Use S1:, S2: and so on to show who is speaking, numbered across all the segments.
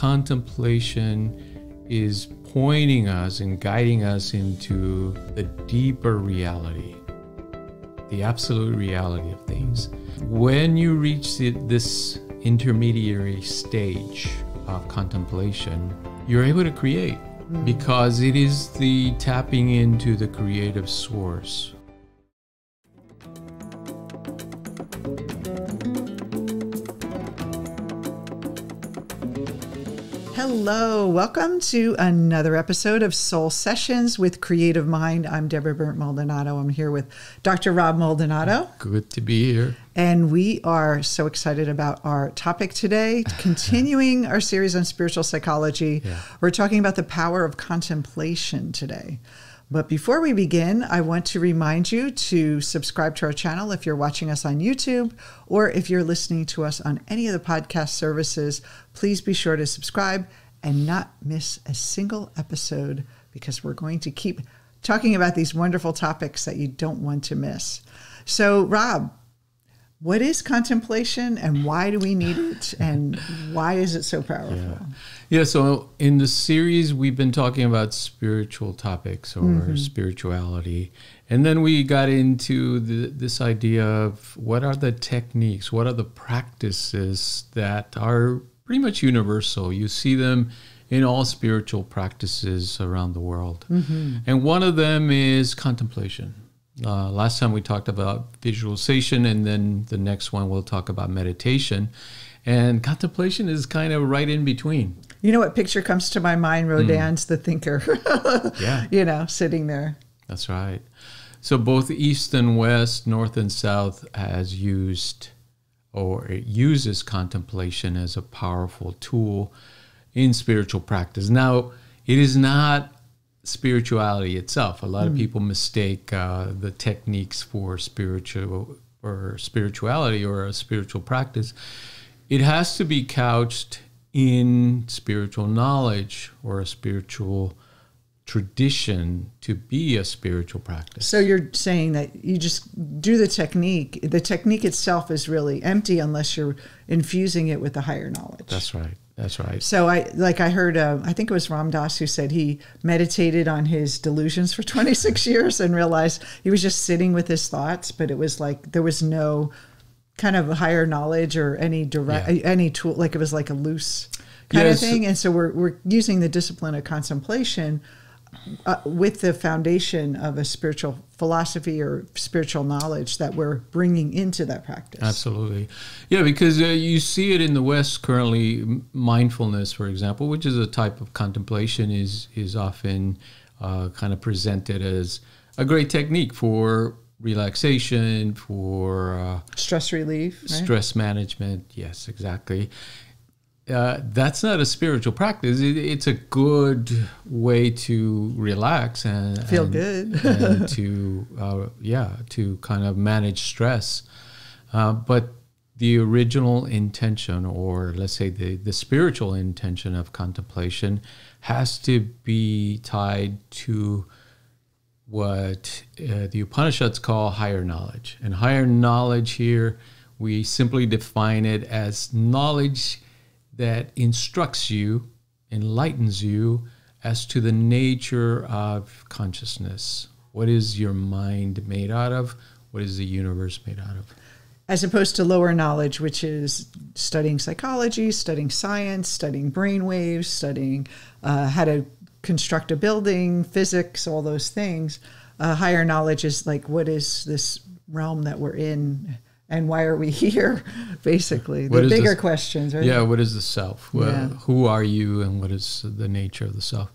S1: contemplation is pointing us and guiding us into the deeper reality, the absolute reality of things. When you reach this intermediary stage of contemplation, you're able to create because it is the tapping into the creative source.
S2: Hello, welcome to another episode of Soul Sessions with Creative Mind. I'm Deborah Burnt Maldonado. I'm here with Dr. Rob Maldonado.
S1: Good to be here.
S2: And we are so excited about our topic today, continuing our series on spiritual psychology.
S1: Yeah.
S2: We're talking about the power of contemplation today. But before we begin, I want to remind you to subscribe to our channel if you're watching us on YouTube, or if you're listening to us on any of the podcast services. Please be sure to subscribe and not miss a single episode, because we're going to keep talking about these wonderful topics that you don't want to miss. So, Rob, what is contemplation and why do we need it, and why is it so powerful?
S1: Yeah, so in the series, we've been talking about spiritual topics or spirituality. And then we got into this idea of what are the techniques, what are the practices that are pretty much universal. You see them in all spiritual practices around the world. And one of them is contemplation. Last time we talked about visualization, and then the next one we'll talk about meditation. And contemplation is kind of right in between.
S2: You know what picture comes to my mind? Rodin's The Thinker.
S1: Yeah.
S2: You know, sitting there.
S1: That's right. So both East and West, North and South has used, or it uses contemplation as a powerful tool in spiritual practice. Now, it is not spirituality itself. A lot of people mistake the techniques for spiritual or spirituality or a spiritual practice. It has to be couched in spiritual knowledge or a spiritual tradition to be a spiritual practice.
S2: So you're saying that you just do the technique. The technique itself is really empty unless you're infusing it with the higher knowledge.
S1: That's right. That's right.
S2: So I heard, I think it was Ram Dass who said he meditated on his delusions for 26 years and realized he was just sitting with his thoughts, but it was like there was no kind of higher knowledge or any any tool, like it was like a loose kind of thing. And so we're using the discipline of contemplation with the foundation of a spiritual philosophy or spiritual knowledge that we're bringing into that practice.
S1: Absolutely. Yeah, because you see it in the West currently. Mindfulness, for example, which is a type of contemplation, is often kind of presented as a great technique for relaxation, for
S2: stress relief, right?
S1: Stress management. Yes, exactly. That's not a spiritual practice. It's a good way to relax and
S2: feel good,
S1: and to kind of manage stress. But the original intention, or let's say the spiritual intention of contemplation, has to be tied to what the Upanishads call higher knowledge. And higher knowledge here, we simply define it as knowledge that instructs you, enlightens you as to the nature of consciousness. What is your mind made out of? What is the universe made out of?
S2: As opposed to lower knowledge, which is studying psychology, studying science, studying brain waves, studying how to construct a building, physics, all those things. Higher knowledge is like, what is this realm that we're in? And why are we here, basically? The bigger questions, right?
S1: Yeah, what is the self? Who are you, and what is the nature of the self?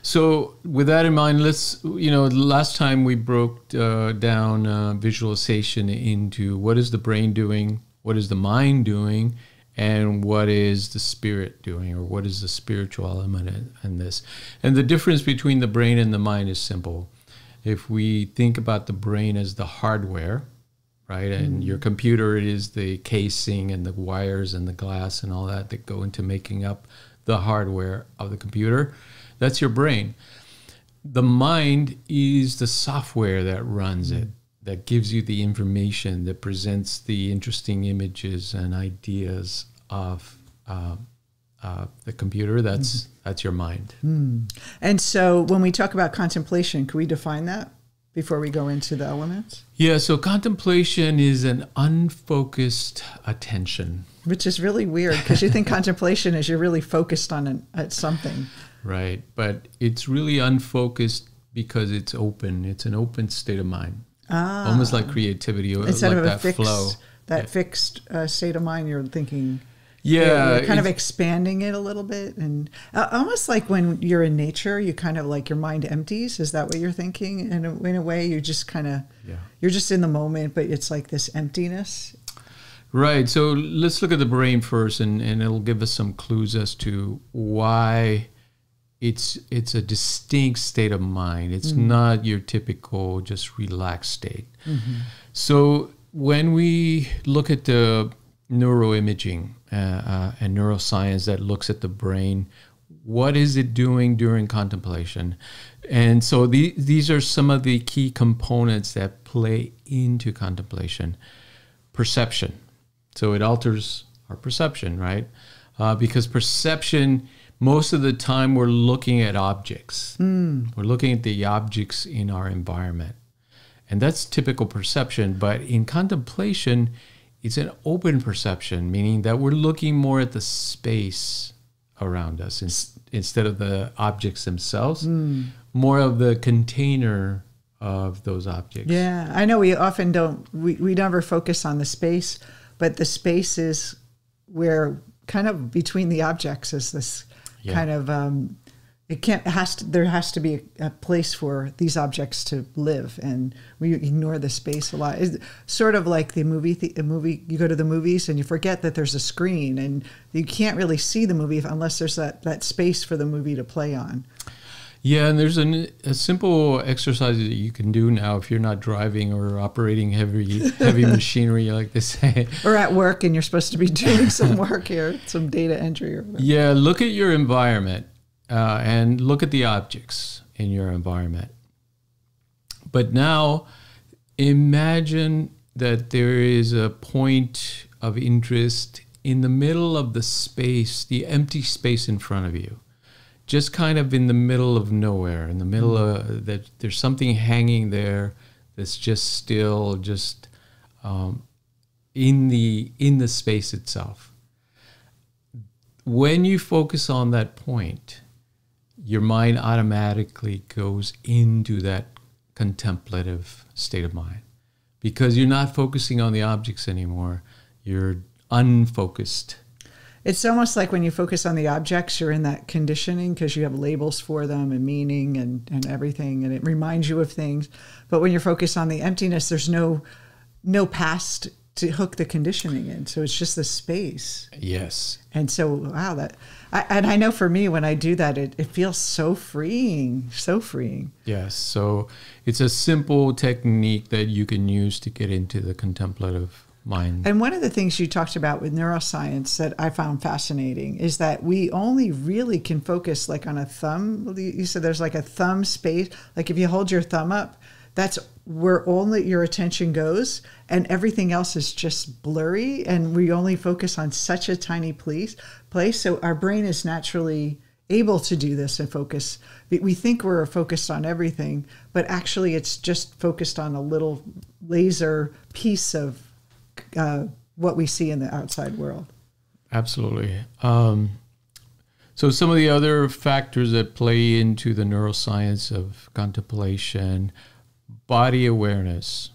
S1: So with that in mind, last time we broke down visualization into what is the brain doing, what is the mind doing, and what is the spirit doing, or what is the spiritual element in this. And the difference between the brain and the mind is simple. If we think about the brain as the hardware, right? And your computer is the casing and the wires and the glass and all that go into making up the hardware of the computer. That's your brain. The mind is the software that runs it, that gives you the information, that presents the interesting images and ideas of the computer, that's your mind.
S2: And so when we talk about contemplation, can we define that before we go into the elements?
S1: Yeah, so contemplation is an unfocused attention.
S2: Which is really weird because you think contemplation is you're really focused on something.
S1: Right, but it's really unfocused because it's open. It's an open state of mind. Almost like creativity,
S2: instead
S1: like
S2: of
S1: that
S2: fixed,
S1: flow.
S2: That fixed state of mind, you're thinking...
S1: Yeah.
S2: You're kind of expanding it a little bit. And almost like when you're in nature, you kind of like your mind empties. Is that what you're thinking? And in a way, you just kind of... You're just in the moment, but it's like this emptiness.
S1: Right. So let's look at the brain first, and it'll give us some clues as to why it's a distinct state of mind. It's not your typical just relaxed state. So when we look at the neuroimaging and neuroscience that looks at the brain, what is it doing during contemplation? And so these are some of the key components that play into contemplation. Perception. So it alters our perception, right? Because perception, most of the time we're looking at objects. We're looking at the objects in our environment. And that's typical perception. But in contemplation, it's an open perception, meaning that we're looking more at the space around us instead of the objects themselves, more of the container of those objects.
S2: Yeah, I know we often we never focus on the space, but the space is where kind of between the objects is this kind of, there has to be a place for these objects to live, and we ignore the space a lot. It's sort of like the movie. You go to the movies and you forget that there's a screen, and you can't really see the movie unless there's that space for the movie to play on.
S1: Yeah, and there's a simple exercise that you can do now if you're not driving or operating heavy machinery, like they say.
S2: Or at work, and you're supposed to be doing some work here, some data entry or whatever.
S1: Yeah, look at your environment. And look at the objects in your environment. But now imagine that there is a point of interest in the middle of the space, the empty space in front of you. Just kind of in the middle of nowhere, in the middle of that, there's something hanging there that's just still in the space itself. When you focus on that point, your mind automatically goes into that contemplative state of mind because you're not focusing on the objects anymore. You're unfocused.
S2: It's almost like when you focus on the objects, you're in that conditioning because you have labels for them and meaning and everything, and it reminds you of things. But when you're focused on the emptiness, there's no past to hook the conditioning in. So it's just the space.
S1: Yes.
S2: And so, wow, I know for me, when I do that, it feels so freeing, so freeing.
S1: Yes. So it's a simple technique that you can use to get into the contemplative mind.
S2: And one of the things you talked about with neuroscience that I found fascinating is that we only really can focus like on a thumb. You said there's like a thumb space. Like if you hold your thumb up, that's where only your attention goes, and everything else is just blurry, and we only focus on such a tiny place. So our brain is naturally able to do this and focus. We think we're focused on everything, but actually it's just focused on a little laser piece of what we see in the outside world.
S1: Absolutely. So some of the other factors that play into the neuroscience of contemplation: body awareness.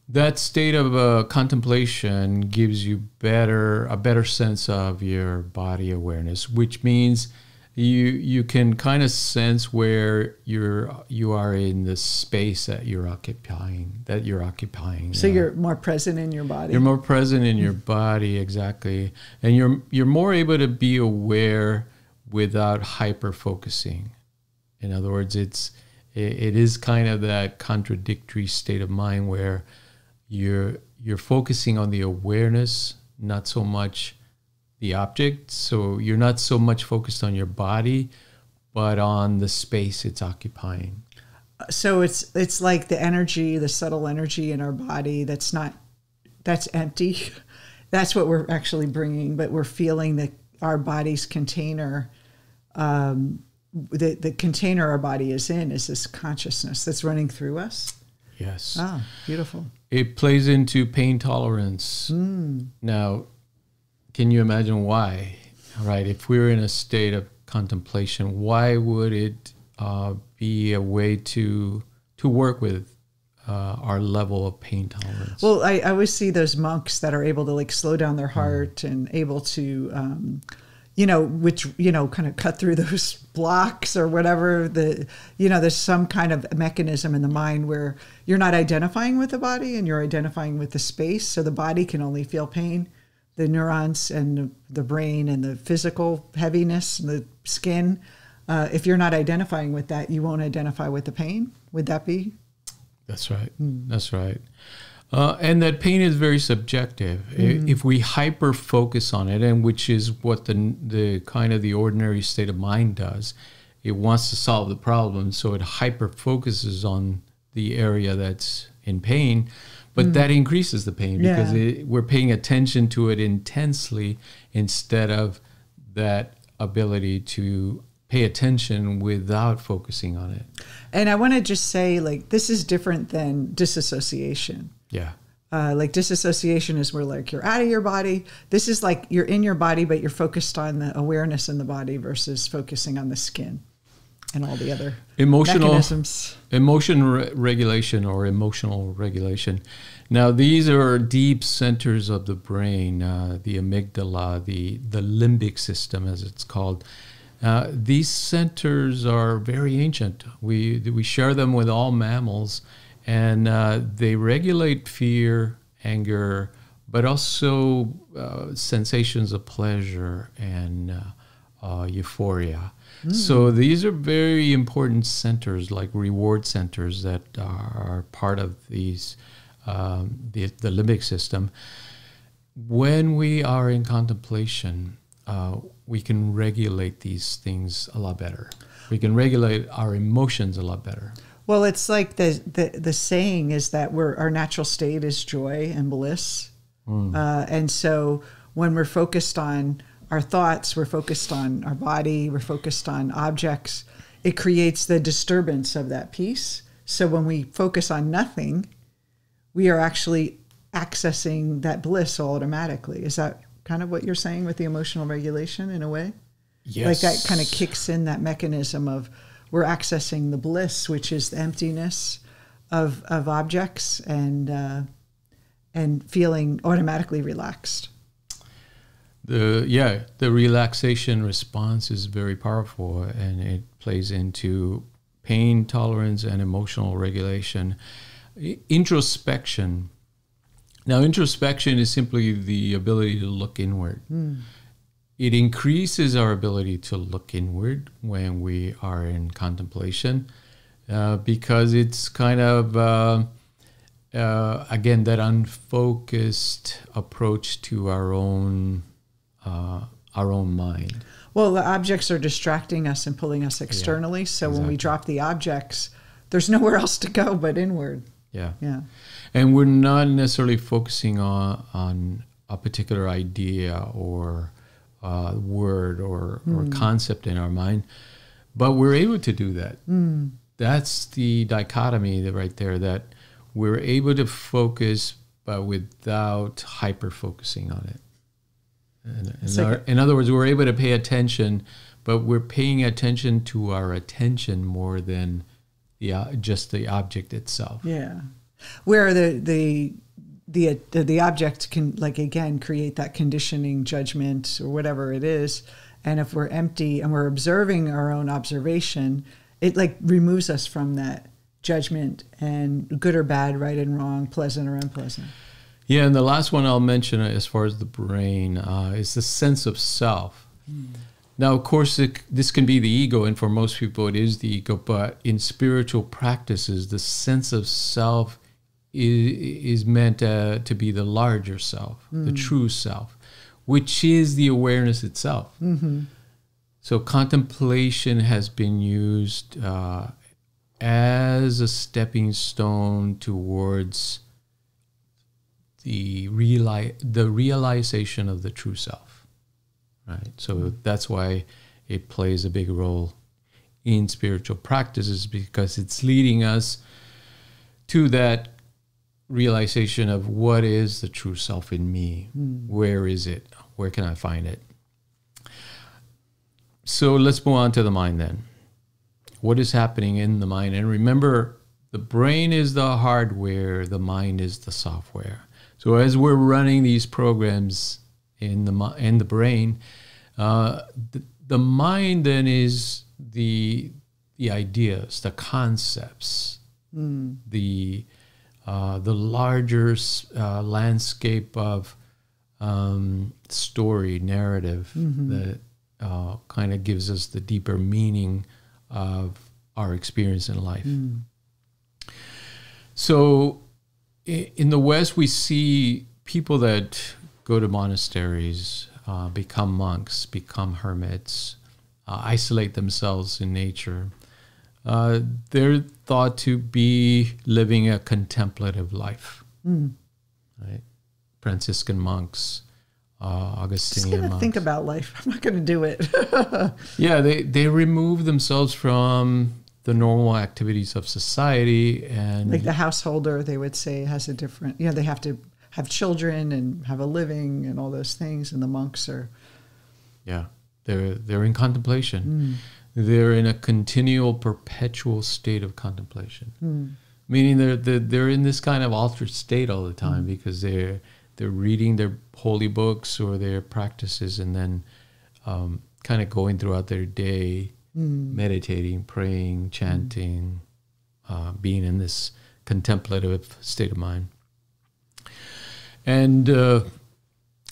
S1: That state of contemplation gives you a better sense of your body awareness, which means you can kind of sense where you are in the space that you're occupying.
S2: So you're more present in your body.
S1: You're more present in your body, exactly, and you're more able to be aware without hyper focusing. In other words, it is kind of that contradictory state of mind where you're focusing on the awareness, not so much the object. So you're not so much focused on your body, but on the space it's occupying.
S2: So it's like the energy, the subtle energy in our body that's empty. That's what we're actually bringing, but we're feeling our body's container, the container our body is in is this consciousness that's running through us.
S1: Yes.
S2: Ah, beautiful.
S1: It plays into pain tolerance. Now, can you imagine why? Right, if we're in a state of contemplation, why would it be a way to work with our level of pain tolerance?
S2: Well, I always see those monks that are able to like slow down their heart and able to, kind of cut through those blocks or whatever. There's some kind of mechanism in the mind where you're not identifying with the body and you're identifying with the space. So the body can only feel pain. The neurons and the brain and the physical heaviness and the skin. If you're not identifying with that, you won't identify with the pain. Would that be?
S1: That's right. That's right. And that pain is very subjective. If we hyper focus on it, and which is what the kind of the ordinary state of mind does, it wants to solve the problem, so it hyper focuses on the area that's in pain. But that increases the pain because we're paying attention to it intensely instead of that ability to pay attention without focusing on it.
S2: And I want to just say, like, this is different than disassociation.
S1: Yeah.
S2: Like disassociation is where like you're out of your body. This is like you're in your body, but you're focused on the awareness in the body versus focusing on the skin and all the other mechanisms.
S1: Regulation or emotional regulation. Now, these are deep centers of the brain, the amygdala, the limbic system, as it's called. These centers are very ancient. We share them with all mammals, and they regulate fear, anger, but also sensations of pleasure and euphoria. So these are very important centers, like reward centers that are part of these the limbic system. When we are in contemplation, we can regulate these things a lot better. We can regulate our emotions a lot better.
S2: Well, it's like the saying is that our natural state is joy and bliss. And so when we're focused on our thoughts, we're focused on our body, we're focused on objects, it creates the disturbance of that peace. So when we focus on nothing, we are actually accessing that bliss automatically. Is that kind of what you're saying with the emotional regulation in a way?
S1: Yes.
S2: Like that kind of kicks in that mechanism of we're accessing the bliss, which is the emptiness of objects and feeling automatically relaxed.
S1: The relaxation response is very powerful, and it plays into pain tolerance and emotional regulation. Introspection. Now, introspection is simply the ability to look inward. It increases our ability to look inward when we are in contemplation because it's kind of, again, that unfocused approach to our own mind.
S2: Well, the objects are distracting us and pulling us externally. So when we drop the objects, there's nowhere else to go but inward. Yeah.
S1: And we're not necessarily focusing on a particular idea or word or concept in our mind, but we're able to do that. That's the dichotomy right there, that we're able to focus but without hyper-focusing on it. In other words, we're able to pay attention, but we're paying attention to our attention more than just the object itself.
S2: Yeah, where the object can, like, again, create that conditioning, judgment, or whatever it is. And if we're empty and we're observing our own observation, it like removes us from that judgment and good or bad, right and wrong, pleasant or unpleasant.
S1: Yeah, and the last one I'll mention as far as the brain is the sense of self. Now, of course, this can be the ego, and for most people it is the ego, but in spiritual practices, the sense of self is meant to be the larger self, the true self, which is the awareness itself. So contemplation has been used as a stepping stone towards the realization of the true self. right? So that's why it plays a big role in spiritual practices, because it's leading us to that realization of what is the true self in me? Where is it? Where can I find it? So let's move on to the mind then. What is happening in the mind? And remember, the brain is the hardware, the mind is the software. So as we're running these programs in the brain, the mind then is the ideas, the concepts, the larger landscape of story, narrative that kind of gives us the deeper meaning of our experience in life. So in the West, we see people that go to monasteries, become monks, become hermits, isolate themselves in nature. They're thought to be living a contemplative life, right? Franciscan monks, Augustinian monks.
S2: Just gonna think about life. I'm not gonna do it.
S1: Yeah, they remove themselves from the normal activities of society, and
S2: like the householder, they would say, has a different. They have to have children and have a living and all those things, and the monks are.
S1: Yeah, they're in contemplation. They're in a continual, perpetual state of contemplation. Meaning they're in this kind of altered state all the time because they're reading their holy books or their practices, and then kind of going throughout their day, meditating, praying, chanting, being in this contemplative state of mind. And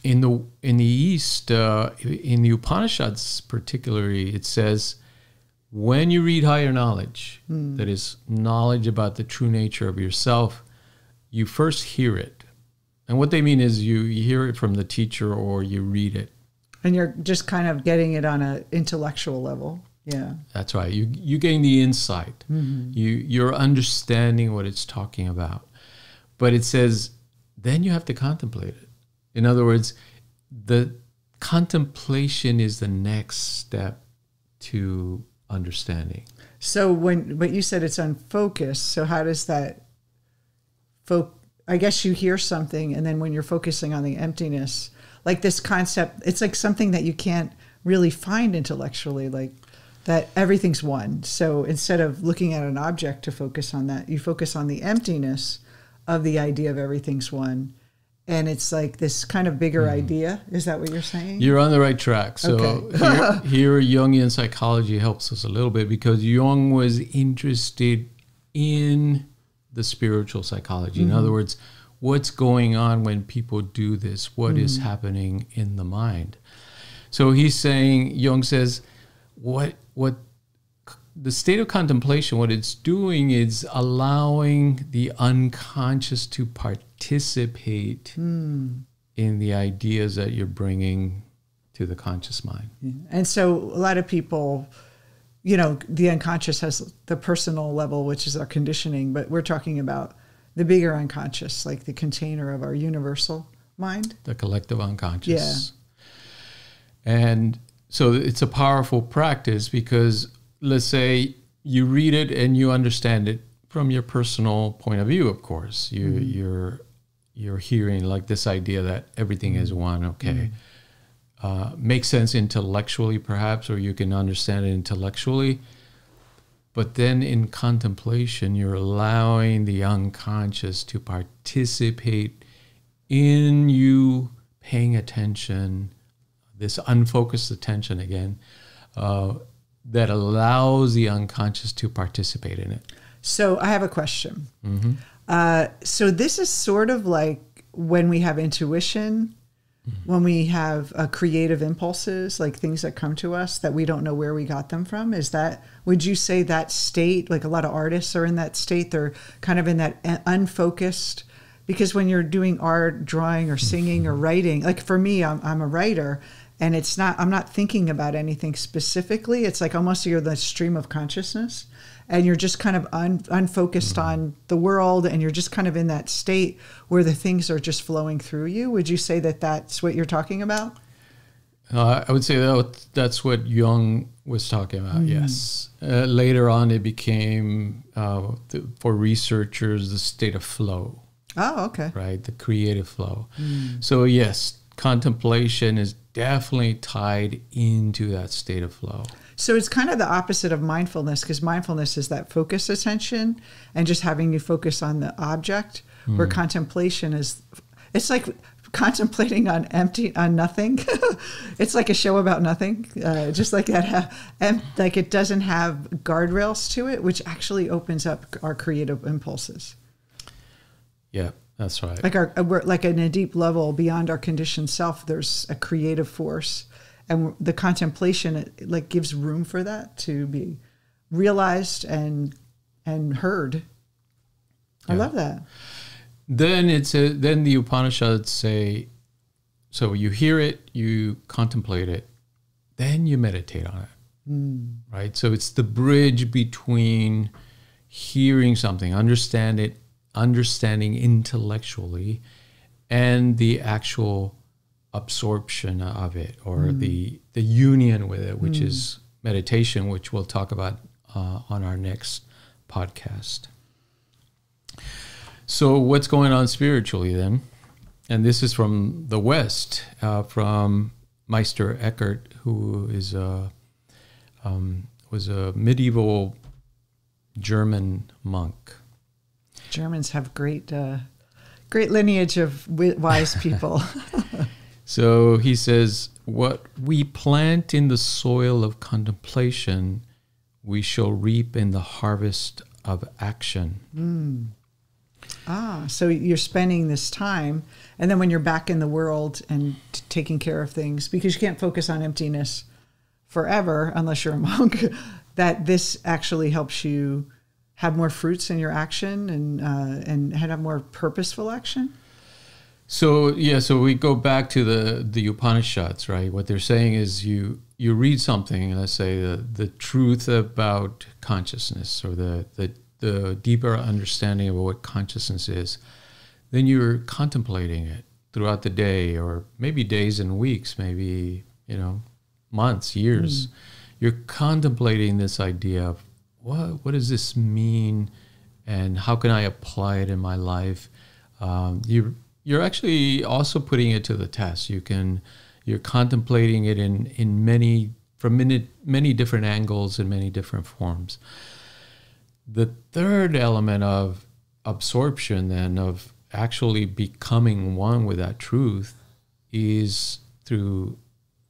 S1: in the East, in the Upanishads particularly, it says, when you read higher knowledge, that is knowledge about the true nature of yourself, you first hear it. And what they mean is you hear it from the teacher or you read it.
S2: And you're just kind of getting it on an intellectual level. Yeah.
S1: That's right. You gain the insight. You're understanding what it's talking about. But it says, then you have to contemplate it. In other words, the contemplation is the next step to understanding.
S2: So but you said it's unfocused. So how does that I guess you hear something, and then when you're focusing on the emptiness, like this concept, it's like something that you can't really find intellectually, like that everything's one. So instead of looking at an object to focus on that, you focus on the emptiness of the idea of everything's one. And it's like this kind of bigger idea. Is that what you're saying?
S1: You're on the right track. So
S2: okay.
S1: here Jungian psychology helps us a little bit, because Jung was interested in the spiritual psychology. In other words, what's going on when people do this? What is happening in the mind? So he's saying, Jung says, what the state of contemplation, what it's doing is allowing the unconscious to participate in the ideas that you're bringing to the conscious mind.
S2: Yeah. And so a lot of people, the unconscious has the personal level, which is our conditioning, but we're talking about the bigger unconscious, like the container of our universal mind.
S1: The collective unconscious. Yeah. And so it's a powerful practice, because let's say you read it and you understand it from your personal point of view, of course. You're hearing like this idea that everything is one, okay. Makes sense intellectually perhaps, or you can understand it intellectually. But then in contemplation, you're allowing the unconscious to participate in you paying attention, this unfocused attention again, that allows the unconscious to participate in it.
S2: So I have a question. So this is sort of like when we have intuition, when we have creative impulses, like things that come to us that we don't know where we got them from. Would you say that state, like a lot of artists are in that state, they're kind of in that unfocused, because when you're doing art, drawing or singing or writing, like for me, I'm a writer, and I'm not thinking about anything specifically. It's like almost you're the stream of consciousness, and you're just kind of unfocused on the world, and you're just kind of in that state where the things are just flowing through you. Would you say that that's what you're talking about?
S1: I would say that's what Jung was talking about, yes. Later on, it became, for researchers, the state of flow.
S2: Oh, okay.
S1: Right, the creative flow. So yes, contemplation is definitely tied into that state of flow.
S2: So it's kind of the opposite of mindfulness, because mindfulness is that focused attention and just having you focus on the object, where contemplation is, it's like contemplating on nothing. It's like a show about nothing, just like that. Like it doesn't have guardrails to it, which actually opens up our creative impulses.
S1: Yeah, that's right.
S2: We're like in a deep level beyond our conditioned self, there's a creative force, and the contemplation it like gives room for that to be realized and heard. I love that.
S1: Then then the Upanishads say, so you hear it, you contemplate it, then you meditate on it, right? So it's the bridge between hearing something, understanding intellectually, and the actual absorption of it, or the union with it, which is meditation, which we'll talk about on our next podcast. So what's going on spiritually then? And this is from the West, from Meister Eckhart, who is was a medieval German monk.
S2: Germans have great lineage of wise people.
S1: So he says, what we plant in the soil of contemplation, we shall reap in the harvest of action.
S2: So you're spending this time, and then when you're back in the world and taking care of things, because you can't focus on emptiness forever unless you're a monk, that this actually helps you have more fruits in your action and have more purposeful action?
S1: So we go back to the Upanishads, right? What they're saying is you read something, let's say the truth about consciousness, or the deeper understanding of what consciousness is, then you're contemplating it throughout the day, or maybe days and weeks, maybe, months, years. You're contemplating this idea of what does this mean, and how can I apply it in my life? You're actually also putting it to the test. You're contemplating it from many different angles and many different forms. The third element of absorption, then, of actually becoming one with that truth, is through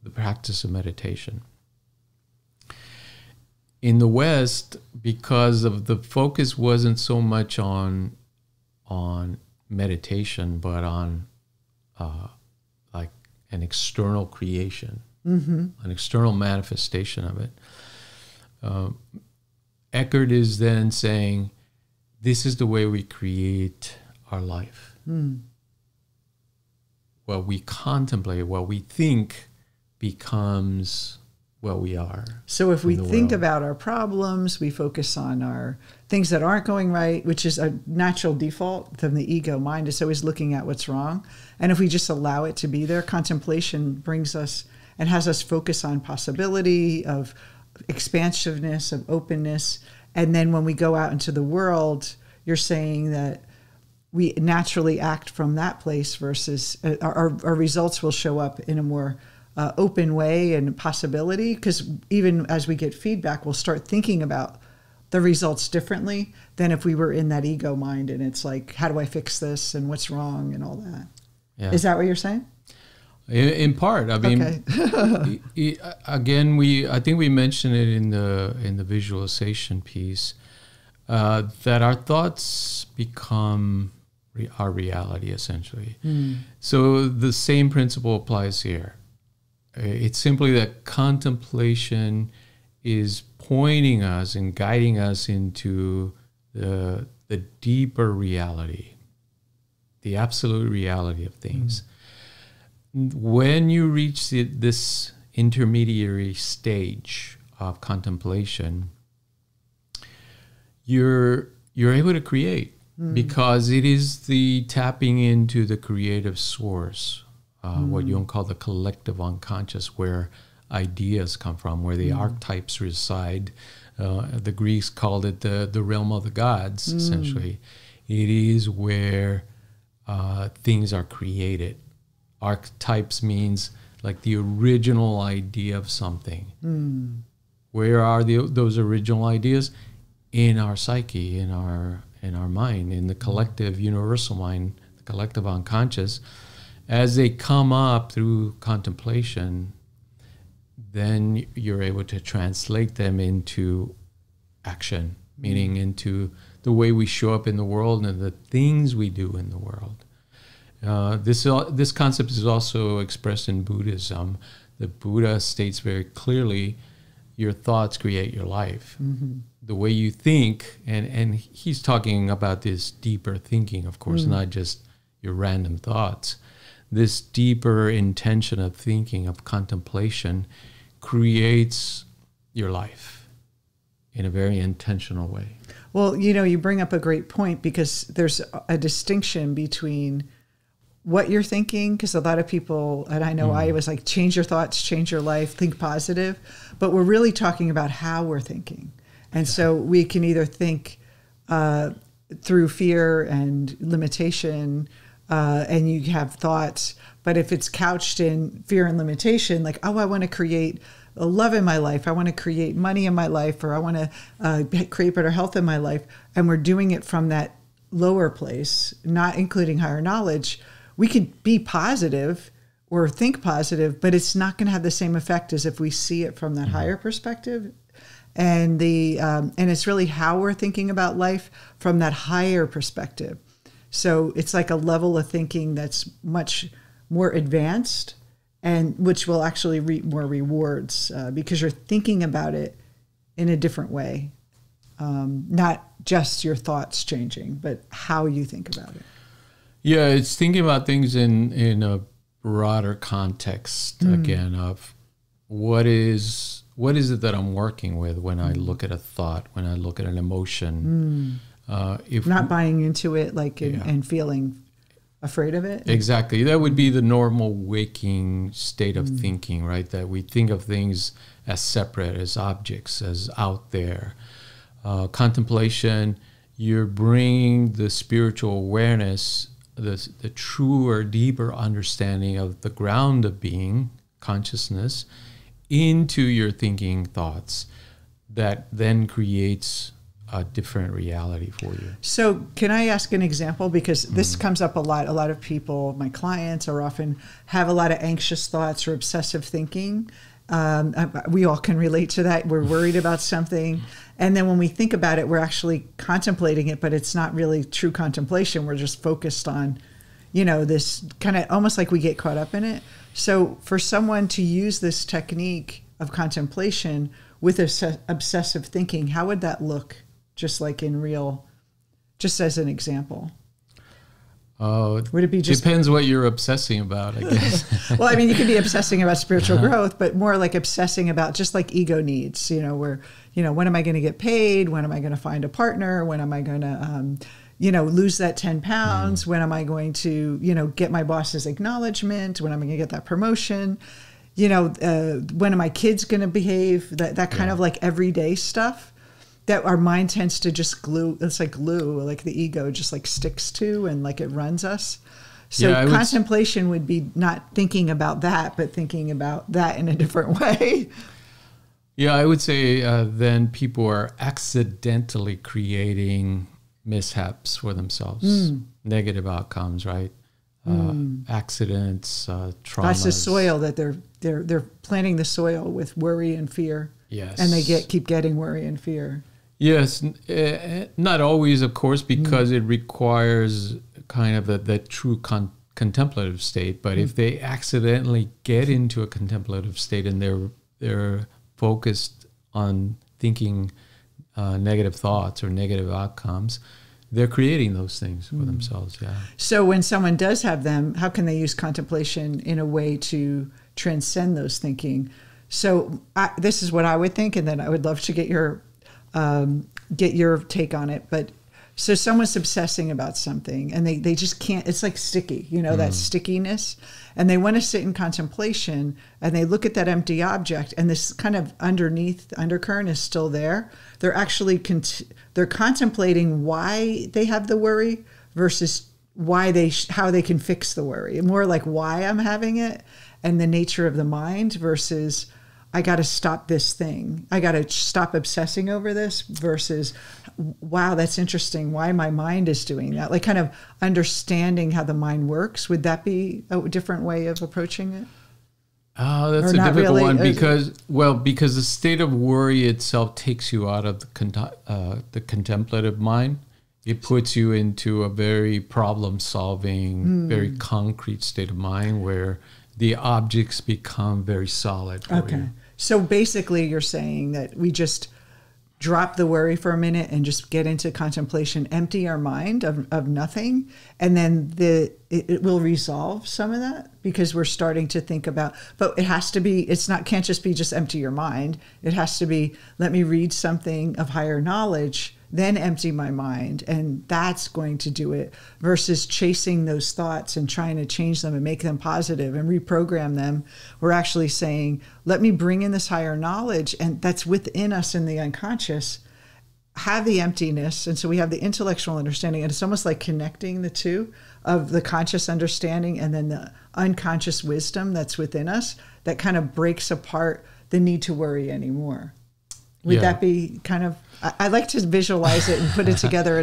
S1: the practice of meditation. In the West, because of the focus wasn't so much on meditation, but on like an external creation, an external manifestation of it. Eckhart is then saying, this is the way we create our life. What we contemplate, what we think, becomes what we are.
S2: So if we think about our problems, we focus on our things that aren't going right, which is a natural default from the ego mind. It's always looking at what's wrong. And if we just allow it to be there, contemplation brings us and has us focus on possibility, of expansiveness, of openness. And then when we go out into the world, you're saying that we naturally act from that place versus our results will show up in a more open way and possibility, because even as we get feedback, we'll start thinking about the results differently than if we were in that ego mind and it's like, how do I fix this and what's wrong and all that. Yeah. Is that what you're saying?
S1: In part, I mean, okay. Again, I think we mentioned it in the visualization piece, that our thoughts become our reality, essentially. So the same principle applies here. It's simply that contemplation is pointing us and guiding us into the deeper reality, the absolute reality of things. When you reach this intermediary stage of contemplation, you're able to create, because it is the tapping into the creative source what Jung called the collective unconscious, where ideas come from, where the archetypes reside. The Greeks called it the realm of the gods, essentially. It is where things are created. Archetypes means like the original idea of something. Where are those original ideas? In our psyche, in our mind, in the collective universal mind, the collective unconscious. As they come up through contemplation, then you're able to translate them into action, meaning into the way we show up in the world and the things we do in the world. This concept is also expressed in Buddhism. The Buddha states very clearly, your thoughts create your life. The way you think, and he's talking about this deeper thinking, of course, not just your random thoughts. This deeper intention of thinking, of contemplation, creates your life in a very intentional way.
S2: Well, you bring up a great point, because there's a distinction between what you're thinking, because a lot of people, and I know I was like, change your thoughts, change your life, think positive, but we're really talking about how we're thinking. And so we can either think through fear and limitation, and you have thoughts, but if it's couched in fear and limitation, like, oh, I want to create a love in my life, I want to create money in my life, or I want to create better health in my life, and we're doing it from that lower place, not including higher knowledge, we could be positive or think positive, but it's not going to have the same effect as if we see it from that higher perspective. And and it's really how we're thinking about life from that higher perspective. So it's like a level of thinking that's much more advanced, and which will actually reap more rewards because you're thinking about it in a different way. Not just your thoughts changing, but how you think about it.
S1: Yeah, it's thinking about things in a broader context, again, of what is it that I'm working with when I look at a thought, when I look at an emotion. If
S2: not buying into it and feeling afraid of it.
S1: Exactly. That would be the normal waking state of thinking, right? That we think of things as separate, as objects, as out there. Contemplation, you're bringing the spiritual awareness, the truer, deeper understanding of the ground of being, consciousness, into your thinking thoughts. That then creates a different reality for you. So
S2: can I ask an example? Because this comes up a lot. A lot of people, my clients, are often have a lot of anxious thoughts or obsessive thinking. We all can relate to that. We're worried about something. And then when we think about it, we're actually contemplating it, but it's not really true contemplation. We're just focused on, this kind of almost like we get caught up in it. So for someone to use this technique of contemplation with obsessive thinking, how would that look? Just like in real, just as an example.
S1: Would it be just depends what you're obsessing about, I guess.
S2: Well, I mean, you could be obsessing about spiritual growth, but more like obsessing about just like ego needs, where, when am I going to get paid? When am I going to find a partner? When am I going to, lose that 10 pounds? When am I going to, get my boss's acknowledgement? When am I going to get that promotion? When are my kids going to behave? That kind of like everyday stuff that our mind tends to just glue. It's like glue, like the ego just like sticks to and like it runs us. So contemplation would be not thinking about that, but thinking about that in a different way.
S1: Yeah, I would say then people are accidentally creating mishaps for themselves, negative outcomes, right? Accidents, traumas.
S2: That's the soil that they're planting the soil with worry and fear.
S1: Yes,
S2: and they keep getting worry and fear.
S1: Yes, not always, of course, because it requires kind of that true contemplative state. But if they accidentally get into a contemplative state and they're focused on thinking negative thoughts or negative outcomes, they're creating those things for themselves. Yeah.
S2: So when someone does have them, how can they use contemplation in a way to transcend those thinking? So this is what I would think, and then I would love to get your take on it. But So someone's obsessing about something and they just can't, it's like sticky, that stickiness. And they want to sit in contemplation and they look at that empty object and this kind of undercurrent is still there. They're actually, they're contemplating why they have the worry versus how they can fix the worry. More like why I'm having it and the nature of the mind versus I got to stop this thing. I got to stop obsessing over this versus, wow, that's interesting. Why my mind is doing that. Like kind of understanding how the mind works. Would that be a different way of approaching it?
S1: Oh, that's a difficult one because the state of worry itself takes you out of the contemplative mind. It puts you into a very problem-solving, very concrete state of mind where the objects become very solid for you.
S2: So basically you're saying that we just drop the worry for a minute and just get into contemplation, empty our mind of nothing, and then it will resolve some of that because we're starting to think about, but it has to be, can't just be just empty your mind. It has to be, let me read something of higher knowledge, then empty my mind, and that's going to do it versus chasing those thoughts and trying to change them and make them positive and reprogram them. We're actually saying, let me bring in this higher knowledge, and that's within us in the unconscious, have the emptiness. And so we have the intellectual understanding, and it's almost like connecting the two of the conscious understanding and then the unconscious wisdom that's within us that kind of breaks apart the need to worry anymore. Would that be kind of, I like to visualize it and put it together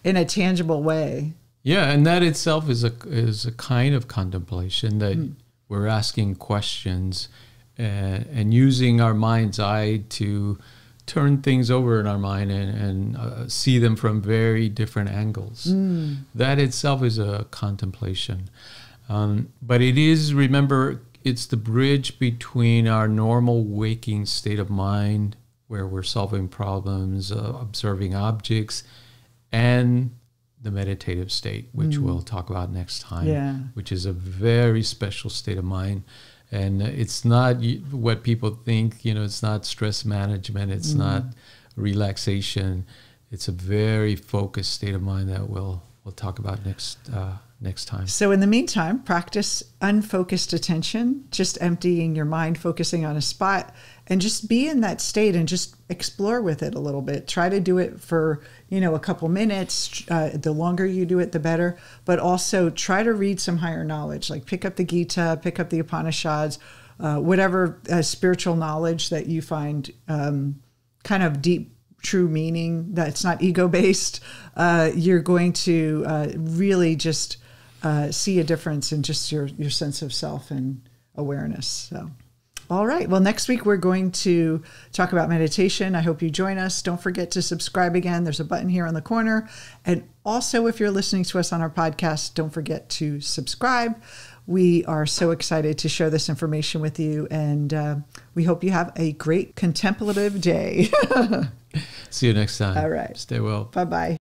S2: in a tangible way.
S1: Yeah, and that itself is a kind of contemplation that we're asking questions and using our mind's eye to turn things over in our mind and see them from very different angles. That itself is a contemplation. But it is, remember, it's the bridge between our normal waking state of mind where we're solving problems, observing objects, and the meditative state, which we'll talk about next time, which is a very special state of mind. And it's not what people think, it's not stress management, it's not relaxation. It's a very focused state of mind that we'll talk about next time.
S2: So in the meantime, practice unfocused attention, just emptying your mind, focusing on a spot, and just be in that state and just explore with it a little bit. Try to do it for, a couple minutes. The longer you do it, the better. But also try to read some higher knowledge, like pick up the Gita, pick up the Upanishads, whatever spiritual knowledge that you find kind of deep, true meaning, that's not ego-based. You're going to really just see a difference in just your sense of self and awareness. So, all right. Well, next week we're going to talk about meditation. I hope you join us. Don't forget to subscribe again. There's a button here in the corner. And also, if you're listening to us on our podcast, don't forget to subscribe. We are so excited to share this information with you, and we hope you have a great contemplative day.
S1: See you next time.
S2: All right.
S1: Stay well.
S2: Bye-bye.